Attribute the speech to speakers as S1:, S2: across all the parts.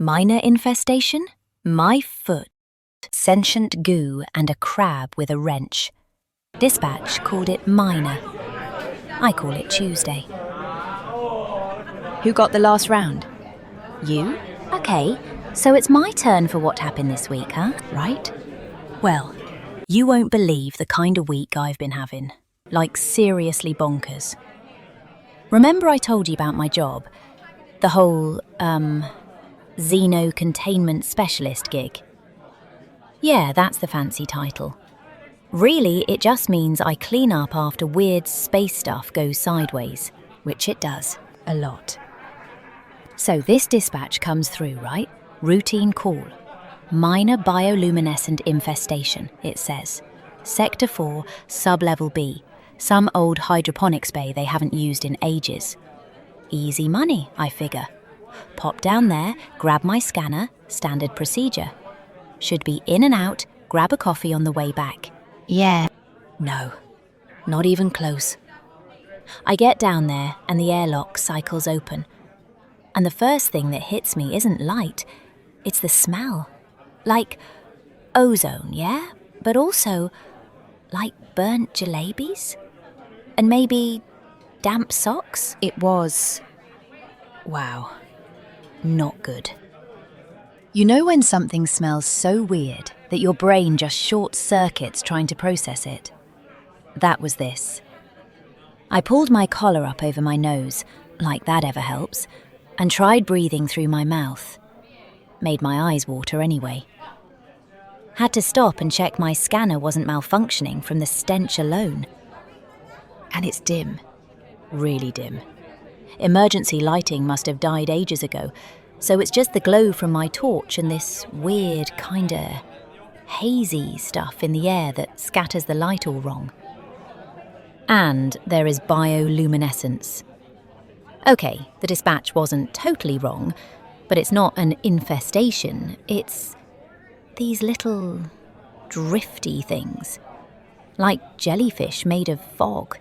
S1: Minor infestation? My foot. Sentient goo and a crab with a wrench. Dispatch called it minor. I call it Tuesday.
S2: Who got the last round?
S1: You? Okay, so it's my turn for what happened this week, huh? Right? Well, you won't believe the kind of week I've been having. Like, seriously bonkers. Remember I told you about my job? The whole, Xeno-containment specialist gig? Yeah, that's the fancy title. Really, it just means I clean up after weird space stuff goes sideways, which it does, a lot. So this dispatch comes through, right? Routine call. Minor bioluminescent infestation, it says. Sector 4, sub-level B. Some old hydroponics bay they haven't used in ages. Easy money, I figure. Pop down there, grab my scanner, standard procedure. Should be in and out, grab a coffee on the way back.
S2: Yeah.
S1: No, not even close. I get down there and the airlock cycles open. And the first thing that hits me isn't light, it's the smell. Like ozone, yeah? But also like burnt jalebis? And maybe damp socks? It was, wow, not good. You know when something smells so weird that your brain just short-circuits trying to process it? That was this. I pulled my collar up over my nose, like that ever helps, and tried breathing through my mouth. Made my eyes water anyway. Had to stop and check my scanner wasn't malfunctioning from the stench alone. And it's dim. Really dim. Emergency lighting must have died ages ago, so it's just the glow from my torch and this weird, kinda hazy stuff in the air that scatters the light all wrong. And there is bioluminescence. Okay, the dispatch wasn't totally wrong, but it's not an infestation, it's these little drifty things. Like jellyfish made of fog.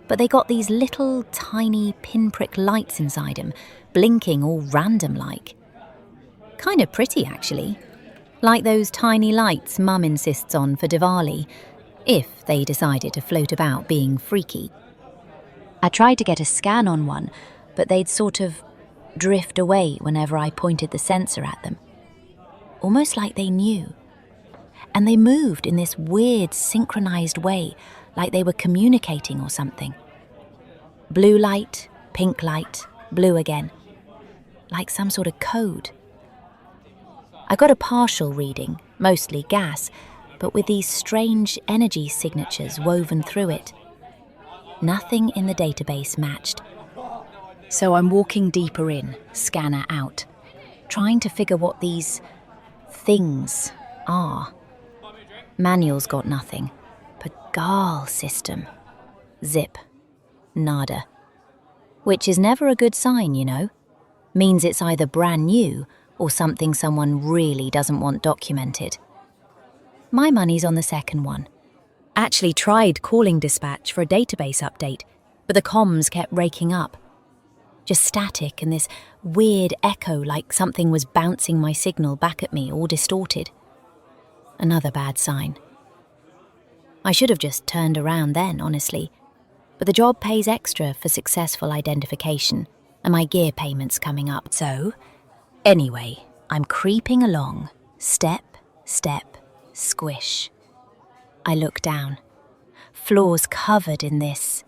S1: But they got these little tiny pinprick lights inside them, blinking all random-like. Kind of pretty, actually. Like those tiny lights Mum insists on for Diwali, if they decided to float about being freaky. I tried to get a scan on one, but they'd sort of drift away whenever I pointed the sensor at them. Almost like they knew. And they moved in this weird synchronized way, like they were communicating or something. Blue light, pink light, blue again. Like some sort of code. I got a partial reading, mostly gas, but with these strange energy signatures woven through it. Nothing in the database matched. So I'm walking deeper in, scanner out, trying to figure what these things are. Manual's got nothing. Pagal system. Zip. Nada. Which is never a good sign, you know. Means it's either brand new or something someone really doesn't want documented. My money's on the second one. Actually tried calling dispatch for a database update, but the comms kept raking up. Just static and this weird echo like something was bouncing my signal back at me, all distorted. Another bad sign. I should have just turned around then, honestly. But the job pays extra for successful identification, and my gear payment's coming up. So, anyway, I'm creeping along, step, step, squish. I look down. Floor's covered in this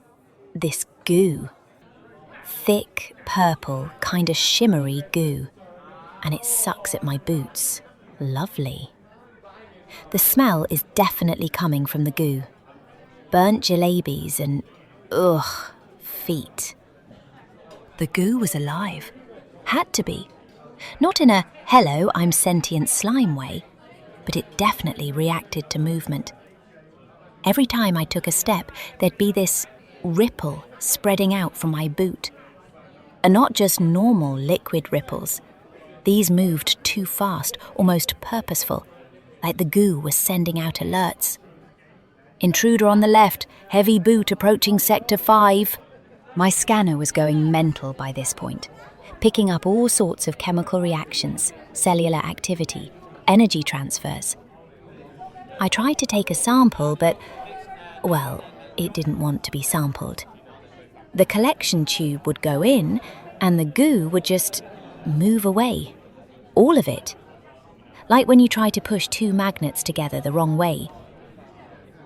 S1: goo. Thick, purple, kinda shimmery goo. And it sucks at my boots. Lovely. The smell is definitely coming from the goo. Burnt jalebis and, feet. The goo was alive. Had to be. Not in a, hello, I'm sentient slime way, but it definitely reacted to movement. Every time I took a step, there'd be this ripple spreading out from my boot. And not just normal liquid ripples. These moved too fast, almost purposeful, like the goo was sending out alerts. Intruder on the left, heavy boot approaching Sector 5. My scanner was going mental by this point. picking up all sorts of chemical reactions, cellular activity, energy transfers. I tried to take a sample, but, well, it didn't want to be sampled. The collection tube would go in, and the goo would just move away. All of it. Like when you try to push two magnets together the wrong way.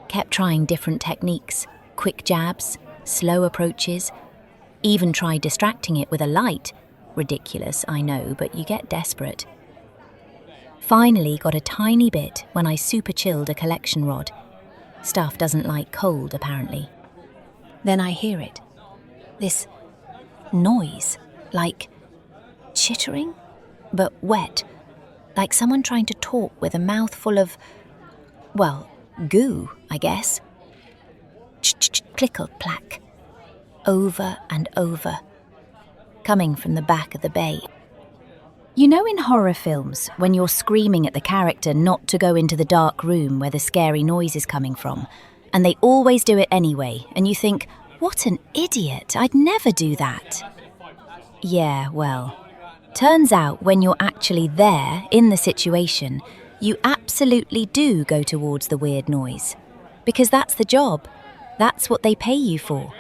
S1: Kept trying different techniques, quick jabs, slow approaches, even tried distracting it with a light. Ridiculous, I know, but you get desperate. Finally got a tiny bit when I super chilled a collection rod. Stuff doesn't like cold, apparently. Then I hear it. This noise, like chittering, but wet, like someone trying to talk with a mouthful of, well, goo, I guess. Clickle-plack, over and over, coming from the back of the bay. You know in horror films, when you're screaming at the character not to go into the dark room where the scary noise is coming from, and they always do it anyway, and you think, what an idiot, I'd never do that. Yeah, well, turns out when you're actually there, in the situation, you absolutely do go towards the weird noise. Because that's the job. That's what they pay you for.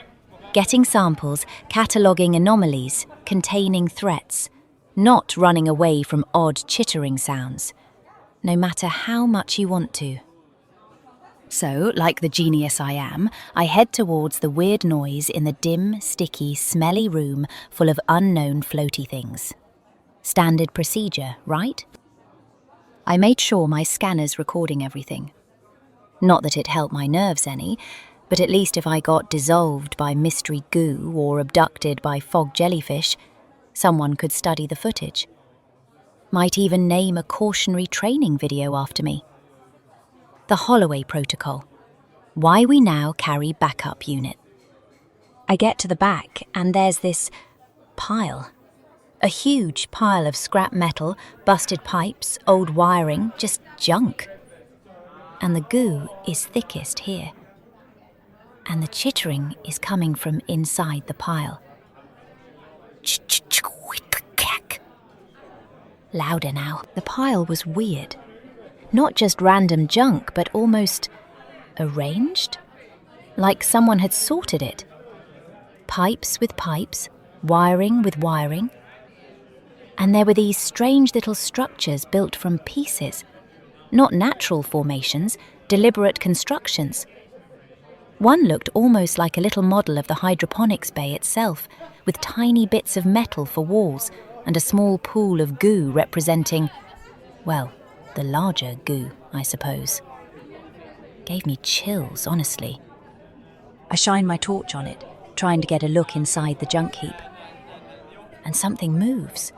S1: Getting samples, cataloguing anomalies, containing threats, not running away from odd chittering sounds, no matter how much you want to. So, like the genius I am, I head towards the weird noise in the dim, sticky, smelly room full of unknown floaty things. Standard procedure, right? I made sure my scanner's recording everything. Not that it helped my nerves any, but at least if I got dissolved by mystery goo or abducted by fog jellyfish, someone could study the footage. Might even name a cautionary training video after me. The Holloway Protocol. Why we now carry backup unit. I get to the back and there's this pile. A huge pile of scrap metal, busted pipes, old wiring, just junk. And the goo is thickest here. And the chittering is coming from inside the pile. Louder now. The pile was weird. Not just random junk, but almost arranged? Like someone had sorted it. Pipes with pipes, wiring with wiring. And there were these strange little structures built from pieces. Not natural formations, deliberate constructions. One looked almost like a little model of the hydroponics bay itself, with tiny bits of metal for walls and a small pool of goo representing, well, the larger goo, I suppose. Gave me chills, honestly. I shine my torch on it, trying to get a look inside the junk heap. And something moves,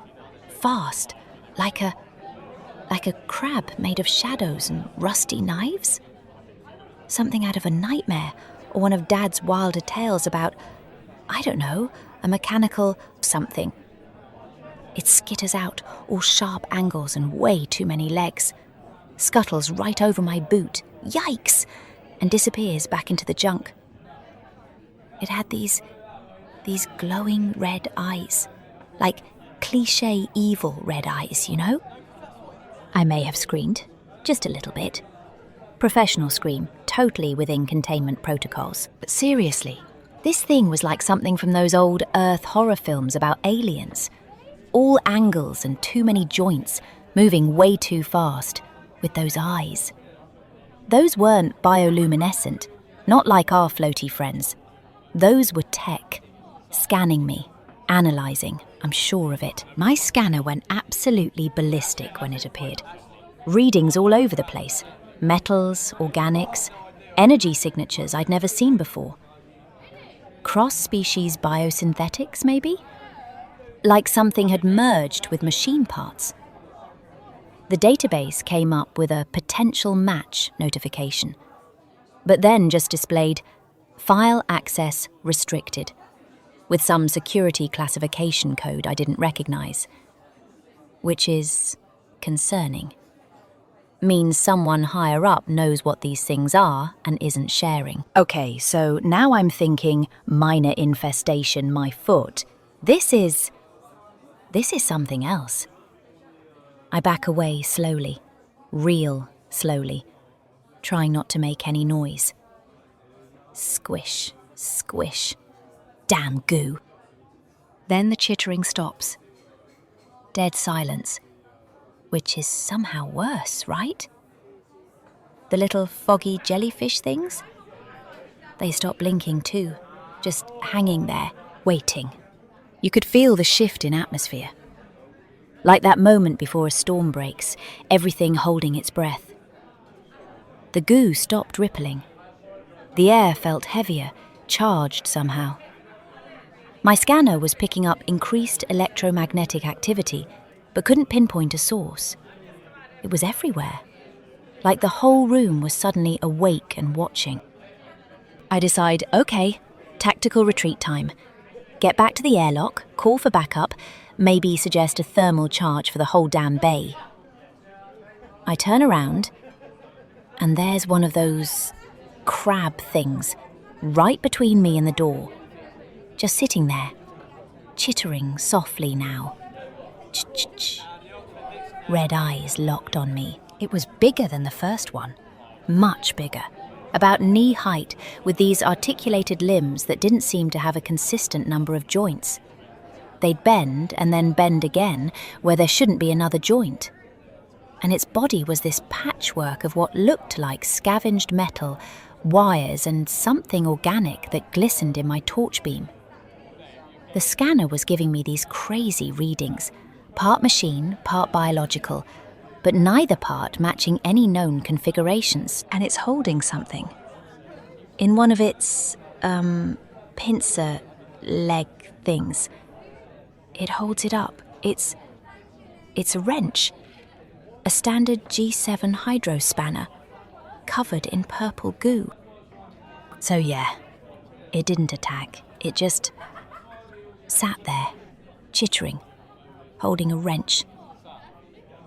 S1: fast, like a crab made of shadows and rusty knives. Something out of a nightmare, or one of Dad's wilder tales about, I don't know, a mechanical something. It skitters out, all sharp angles and way too many legs. Scuttles right over my boot, yikes, and disappears back into the junk. It had these glowing red eyes, like cliché evil red eyes, you know? I may have screamed, just a little bit. Professional scream, totally within containment protocols. But seriously, this thing was like something from those old Earth horror films about aliens. All angles and too many joints, moving way too fast, with those eyes. Those weren't bioluminescent, not like our floaty friends. Those were tech, scanning me, analysing, I'm sure of it. My scanner went absolutely ballistic when it appeared. Readings all over the place. Metals, organics, energy signatures I'd never seen before. Cross-species biosynthetics, maybe? Like something had merged with machine parts. The database came up with a potential match notification, but then just displayed file access restricted, with some security classification code I didn't recognize, which is concerning. Means someone higher up knows what these things are and isn't sharing. Okay, so now I'm thinking minor infestation, my foot. This is This is something else. I back away slowly, real slowly, trying not to make any noise. Squish, squish. Damn goo. Then the chittering stops. Dead silence, which is somehow worse, right? The little foggy jellyfish things? They stop blinking too, just hanging there, waiting. You could feel the shift in atmosphere. Like that moment before a storm breaks, everything holding its breath. The goo stopped rippling. The air felt heavier, charged somehow. My scanner was picking up increased electromagnetic activity, but couldn't pinpoint a source. It was everywhere, like the whole room was suddenly awake and watching. I decide, okay, tactical retreat time. Get back to the airlock, call for backup, maybe suggest a thermal charge for the whole damn bay. I turn around, and there's one of those crab things right between me and the door, just sitting there, chittering softly now. Ch-ch-ch. Red eyes locked on me. It was bigger than the first one, much bigger, about knee height, with these articulated limbs that didn't seem to have a consistent number of joints. They'd bend and then bend again where there shouldn't be another joint. And its body was this patchwork of what looked like scavenged metal, wires and something organic that glistened in my torch beam. The scanner was giving me these crazy readings, part machine, part biological, but neither part matching any known configurations. And it's holding something. In one of its, pincer leg things. It holds it up. It's a wrench. A standard G7 hydro spanner, covered in purple goo. So yeah, it didn't attack. It just sat there, chittering, holding a wrench.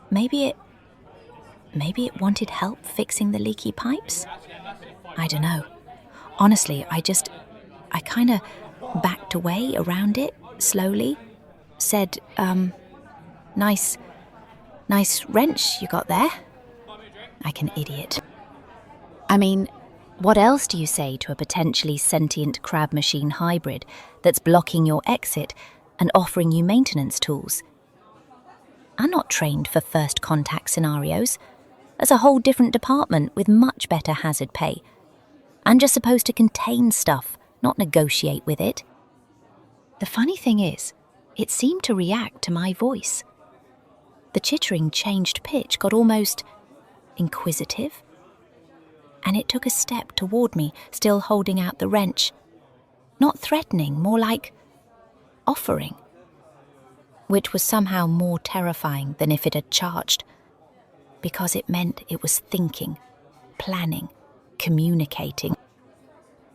S1: Maybe it wanted help fixing the leaky pipes? I don't know. Honestly, I kind of backed away around it, slowly, said, nice wrench you got there. Like an idiot. I mean, what else do you say to a potentially sentient crab machine hybrid that's blocking your exit and offering you maintenance tools? I'm not trained for first contact scenarios. There's a whole different department with much better hazard pay. I'm just supposed to contain stuff, not negotiate with it. The funny thing is, it seemed to react to my voice. The chittering changed pitch, got almost inquisitive. And it took a step toward me, still holding out the wrench. Not threatening, more like offering. Which was somehow more terrifying than if it had charged. Because it meant it was thinking, planning, communicating.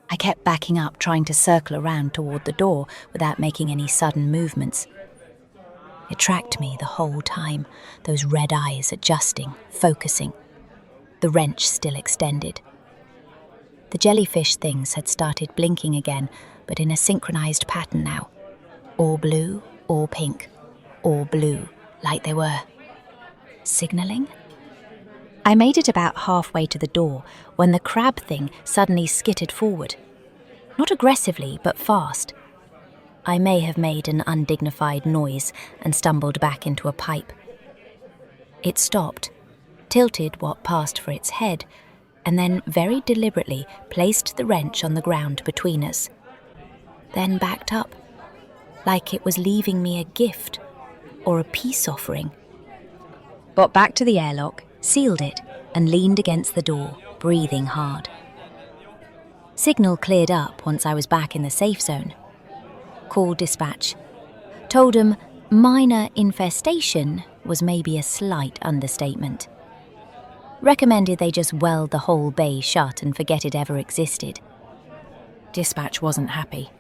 S1: I kept backing up, trying to circle around toward the door without making any sudden movements. It tracked me the whole time, those red eyes adjusting, focusing. The wrench still extended. The jellyfish things had started blinking again, but in a synchronized pattern now. All blue, all pink, all blue, like they were signaling. I made it about halfway to the door when the crab thing suddenly skittered forward. Not aggressively, but fast. I may have made an undignified noise and stumbled back into a pipe. It stopped, tilted what passed for its head, and then very deliberately placed the wrench on the ground between us. Then backed up, like it was leaving me a gift or a peace offering. Got back to the airlock, sealed it, and leaned against the door, breathing hard. Signal cleared up once I was back in the safe zone. Called dispatch. Told them minor infestation was maybe a slight understatement. Recommended they just weld the whole bay shut and forget it ever existed. Dispatch wasn't happy.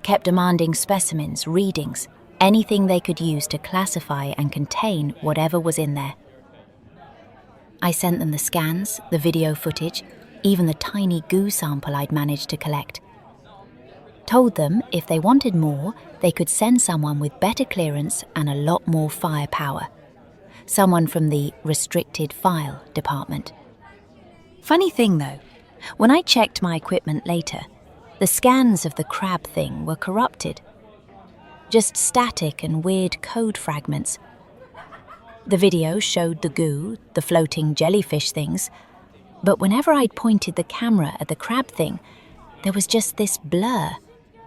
S1: Kept demanding specimens, readings, anything they could use to classify and contain whatever was in there. I sent them the scans, the video footage, even the tiny goo sample I'd managed to collect. Told them if they wanted more, they could send someone with better clearance and a lot more firepower. Someone from the restricted file department. Funny thing though, when I checked my equipment later, the scans of the crab thing were corrupted. Just static and weird code fragments. The video showed the goo, the floating jellyfish things, but whenever I'd pointed the camera at the crab thing, there was just this blur,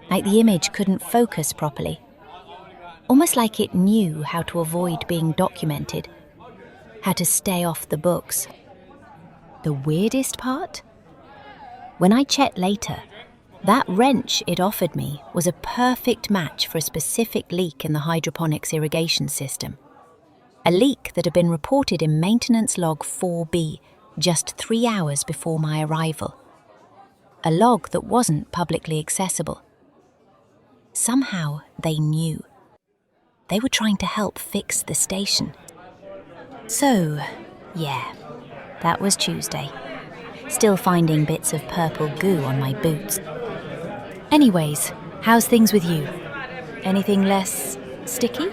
S1: like the image couldn't focus properly. Almost like it knew how to avoid being documented, how to stay off the books. The weirdest part? When I checked later, that wrench it offered me was a perfect match for a specific leak in the hydroponics irrigation system. A leak that had been reported in maintenance log 4B just 3 hours before my arrival. A log that wasn't publicly accessible. Somehow they knew. They were trying to help fix the station. So, yeah, that was Tuesday. Still finding bits of purple goo on my boots. Anyways, how's things with you? Anything less sticky?